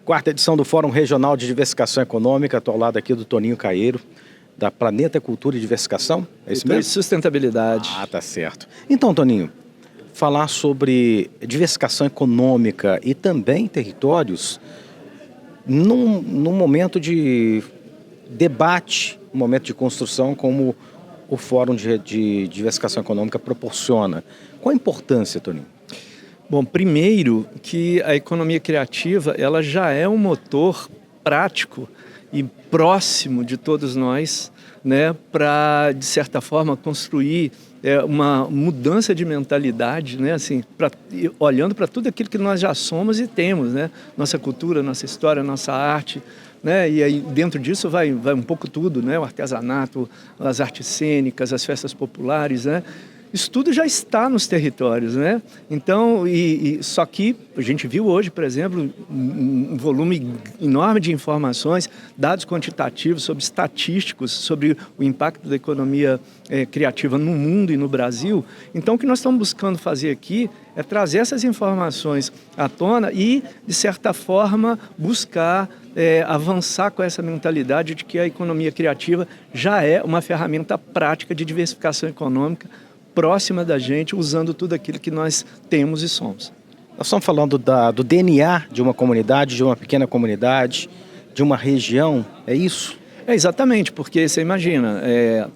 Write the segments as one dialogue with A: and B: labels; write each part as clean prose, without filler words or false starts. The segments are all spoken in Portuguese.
A: Quarta edição do Fórum Regional de Diversificação Econômica. Estou ao lado aqui do Toninho Caeiro, da Planeta Cultura e Diversificação. É isso mesmo?
B: Sustentabilidade.
A: Ah, tá certo. Então, Toninho, falar sobre diversificação econômica e também territórios num momento de debate, um momento de construção como o Fórum de Diversificação Econômica proporciona. Qual a importância, Toninho?
B: Bom, primeiro que a economia criativa ela já é um motor prático e próximo de todos nós, né, para, de certa forma, construir uma mudança de mentalidade, né, assim, olhando para tudo aquilo que nós já somos e temos, né, nossa cultura, nossa história, nossa arte, né, e aí dentro disso vai um pouco tudo, né, o artesanato, as artes cênicas, as festas populares, né. Isso tudo já está nos territórios, né? Então, só que a gente viu hoje, por exemplo, um volume enorme de informações, dados quantitativos, estatísticos, sobre o impacto da economia criativa no mundo e no Brasil. Então, o que nós estamos buscando fazer aqui é trazer essas informações à tona e, de certa forma, buscar avançar com essa mentalidade de que a economia criativa já é uma ferramenta prática de diversificação econômica próxima da gente, usando tudo aquilo que nós temos e somos.
A: Nós estamos falando do DNA de uma comunidade, de uma pequena comunidade, de uma região, é isso?
B: Exatamente, porque você imagina,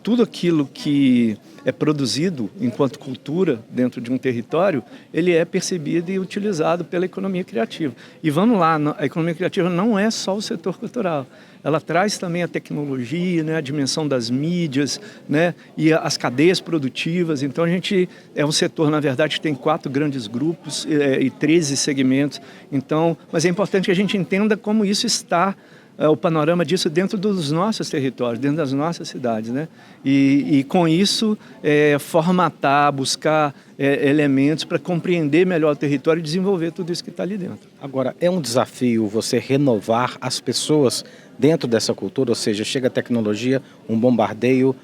B: tudo aquilo que é produzido enquanto cultura dentro de um território, ele é percebido e utilizado pela economia criativa. E vamos lá, a economia criativa não é só o setor cultural. Ela traz também a tecnologia, né, a dimensão das mídias, né, e as cadeias produtivas. Então, a gente é um setor, na verdade, que tem 4 grandes grupos e 13 segmentos. Então, mas é importante que a gente entenda como isso está, o panorama disso dentro dos nossos territórios, dentro das nossas cidades, né? E com isso, formatar, buscar elementos para compreender melhor o território e desenvolver tudo isso que está ali dentro.
A: Agora, é um desafio você renovar as pessoas dentro dessa cultura, ou seja, chega a tecnologia, um bombardeio,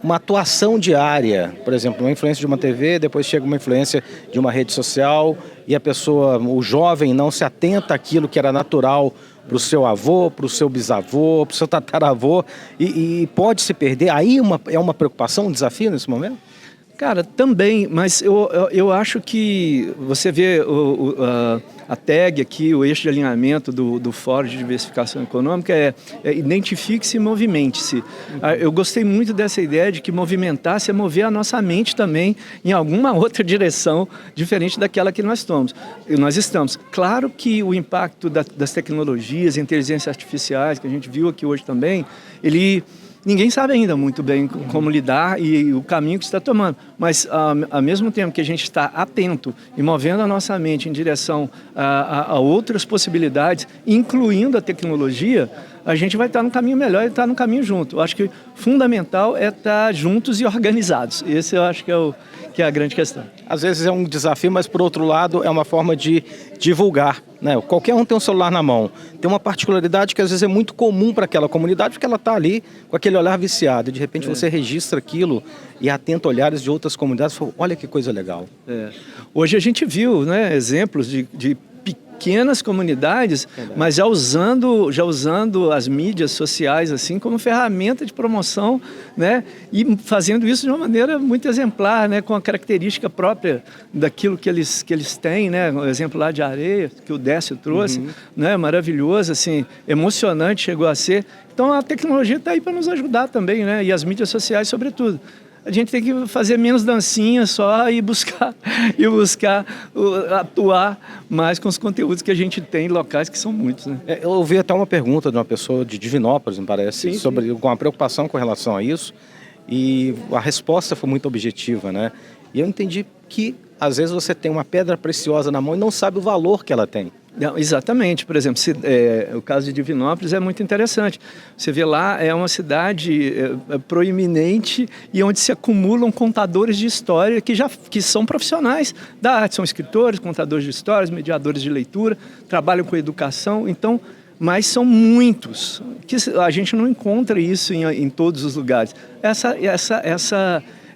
A: uma atuação diária, por exemplo, uma influência de uma TV, depois chega uma influência de uma rede social e a pessoa, o jovem, não se atenta àquilo que era natural para o seu avô, para o seu bisavô, para o seu tataravô e pode se perder. Aí é uma preocupação, um desafio nesse momento?
B: Cara, também, mas eu acho que você vê a tag aqui, o eixo de alinhamento do Fórum de Diversificação Econômica identifique-se e movimente-se. Eu gostei muito dessa ideia de que movimentar-se é mover a nossa mente também em alguma outra direção diferente daquela que nós estamos. Claro que o impacto das tecnologias, inteligências artificiais, que a gente viu aqui hoje também, ninguém sabe ainda muito bem como lidar e o caminho que está tomando. Mas, ao mesmo tempo que a gente está atento e movendo a nossa mente em direção a outras possibilidades, incluindo a tecnologia, a gente vai estar no caminho melhor e estar no caminho junto. Eu acho que fundamental é estar juntos e organizados. Esse eu acho que é a grande questão.
A: Às vezes é um desafio, mas por outro lado é uma forma de divulgar, né? Qualquer um tem um celular na mão. Tem uma particularidade que às vezes é muito comum para aquela comunidade, porque ela está ali com aquele olhar viciado. E de repente você registra aquilo e atenta olhares de outras comunidades e fala, olha que coisa legal.
B: Hoje a gente viu, né, exemplos de pequenas comunidades, mas já usando as mídias sociais assim como ferramenta de promoção, né, e fazendo isso de uma maneira muito exemplar, né, com a característica própria daquilo que eles têm, né, o exemplo lá de areia que o Décio trouxe, né, maravilhoso, assim, emocionante chegou a ser. Então a tecnologia está aí para nos ajudar também, né, e as mídias sociais sobretudo. A gente tem que fazer menos dancinha só e buscar atuar mais com os conteúdos que a gente tem locais, que são muitos, né?
A: Eu ouvi até uma pergunta de uma pessoa de Divinópolis, me parece,
B: sim.
A: Com uma preocupação com relação a isso, e a resposta foi muito objetiva, né? E eu entendi que, às vezes, você tem uma pedra preciosa na mão e não sabe o valor que ela tem.
B: Não, exatamente, por exemplo, o caso de Divinópolis é muito interessante. Você vê lá, é uma cidade proeminente e onde se acumulam contadores de história que são profissionais da arte, são escritores, contadores de histórias, mediadores de leitura, trabalham com educação, então, mas são muitos, que a gente não encontra isso em todos os lugares.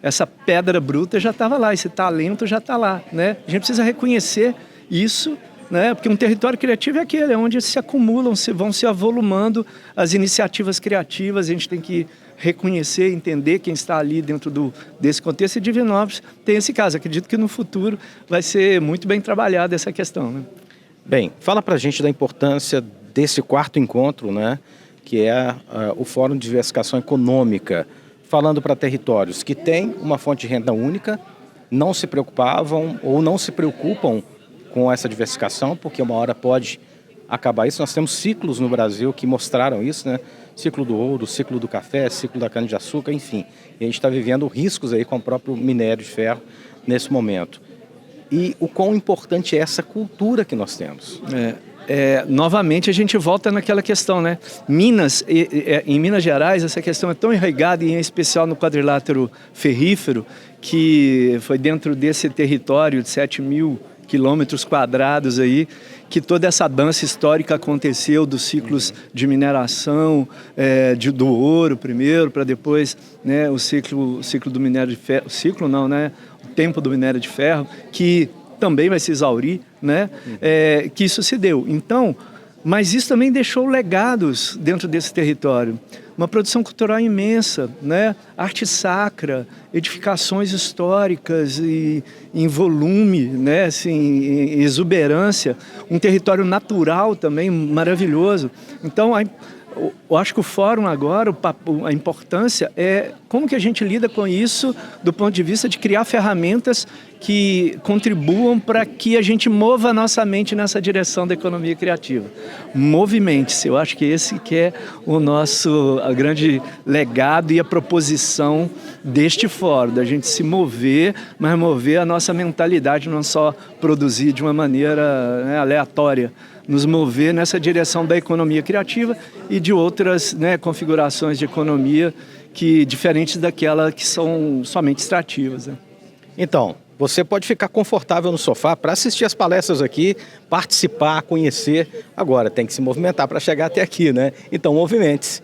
B: Essa pedra bruta já estava lá, esse talento já está lá, né? A gente precisa reconhecer isso, né? Porque um território criativo é aquele, é onde se acumulam, vão se avolumando as iniciativas criativas. A gente tem que reconhecer, entender quem está ali dentro desse contexto, e Divinópolis tem esse caso. Acredito que no futuro vai ser muito bem trabalhada essa questão, né?
A: Bem, fala para a gente da importância desse quarto encontro, né, que é o Fórum de Diversificação Econômica, falando para territórios que têm uma fonte de renda única, não se preocupavam ou não se preocupam com essa diversificação, porque uma hora pode acabar isso. Nós temos ciclos no Brasil que mostraram isso, né? Ciclo do ouro, ciclo do café, ciclo da cana-de-açúcar, enfim. E a gente está vivendo riscos aí com o próprio minério de ferro nesse momento. E o quão importante é essa cultura que nós temos.
B: Novamente a gente volta naquela questão, né? Minas, em Minas Gerais, essa questão é tão enraizada, e em especial no quadrilátero ferrífero, que foi dentro desse território de 7.000 quilômetros quadrados aí, que toda essa dança histórica aconteceu dos ciclos de mineração, do ouro primeiro, para depois, né, o ciclo do minério de ferro, o tempo do minério de ferro, que também vai se exaurir, né? Que isso se deu. Então, mas isso também deixou legados dentro desse território. Uma produção cultural imensa, né? Arte sacra, edificações históricas e em volume, né? Assim, em exuberância. Um território natural também maravilhoso. Então, eu acho que o fórum agora, a importância é como que a gente lida com isso do ponto de vista de criar ferramentas que contribuam para que a gente mova a nossa mente nessa direção da economia criativa. Movimente-se, eu acho que esse que é o nosso grande legado e a proposição deste fórum, da gente se mover, mas mover a nossa mentalidade, não só produzir de uma maneira, né, aleatória, nos mover nessa direção da economia criativa e de outras, né, configurações de economia diferentes daquela que são somente extrativas, né?
A: Então, você pode ficar confortável no sofá para assistir as palestras aqui, participar, conhecer. Agora, tem que se movimentar para chegar até aqui, né? Então, movimente-se.